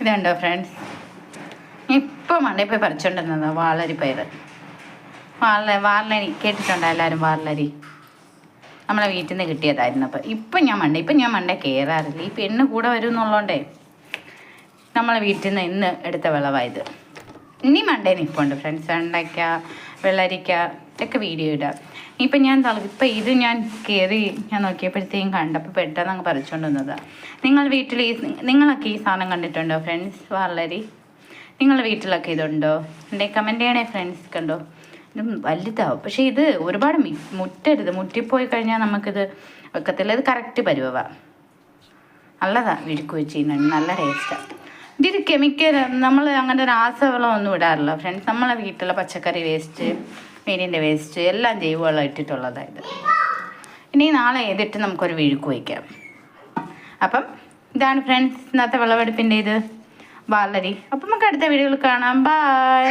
ഇതുണ്ടോ ഫ്രണ്ട്സ്, ഇപ്പം മണ്ടയിൽ പോയി പറിച്ചുകൊണ്ടിരുന്നത് വാളരിപ്പയർ. വാളരി കേട്ടിട്ടുണ്ടോ എല്ലാവരും? വാളരി നമ്മളെ വീട്ടിൽ നിന്ന് കിട്ടിയതായിരുന്നു. അപ്പം ഇപ്പം ഞാൻ മണ്ടേ കയറാറില്ല. ഈ പെണ്ണ് കൂടെ വരും എന്നുള്ളതുകൊണ്ടേ നമ്മളെ വീട്ടിൽ നിന്ന് ഇന്ന് എടുത്ത വിളവായത്. ഇനി മണ്ടേ നിൽപ്പുണ്ട് ഫ്രണ്ട്സ്. വെണ്ടയ്ക്ക, വെള്ളരിക്ക ഒക്കെ വീഡിയോ ഇടാം. ഇപ്പം ഇത് ഞാൻ കയറി ഞാൻ നോക്കിയപ്പോഴത്തേക്കും കണ്ടപ്പോൾ പെട്ടെന്ന് അങ്ങ് പറിച്ചുകൊണ്ട് വന്നതാണ്. നിങ്ങളൊക്കെ ഈ സാധനം കണ്ടിട്ടുണ്ടോ ഫ്രണ്ട്സ്? വാളരി നിങ്ങളുടെ വീട്ടിലൊക്കെ ഇതുണ്ടോ? എൻ്റെ കമൻറ്റ് ചെയ്യണേ ഫ്രണ്ട്സ്. കണ്ടോ, ഇത് വലുതാവും. പക്ഷേ ഇത് ഒരുപാട് മുറ്റരുത്. മുറ്റിപ്പോയി കഴിഞ്ഞാൽ നമുക്കിത് വെക്കത്തില്ല. ഇത് കറക്റ്റ് പരുവമാണ്. നല്ലതാണ്. വിഴുക്ക് വെച്ച് നല്ല ടേസ്റ്റാണ്. ഇതിൽ കെമിക്കൽ നമ്മൾ അങ്ങനെ രാസവളമൊന്നും ഇടാറില്ല ഫ്രണ്ട്സ്. നമ്മളെ വീട്ടിലെ പച്ചക്കറി വേസ്റ്റ്, മീനിൻ്റെ വേസ്റ്റ് എല്ലാം ജൈവവളം ഇട്ടിട്ടുള്ളതായത്. ഇനി നാളെ ചെയ്തിട്ട് നമുക്കൊരു വിഴുക്ക് വയ്ക്കാം. അപ്പം ഇതാണ് ഫ്രണ്ട്സ് ഇന്നത്തെ വിളവെടുപ്പിൻ്റെ ഇത് വാളരി. അപ്പം നമുക്ക് അടുത്ത വീഡിയോയിൽ കാണാം. ബൈ.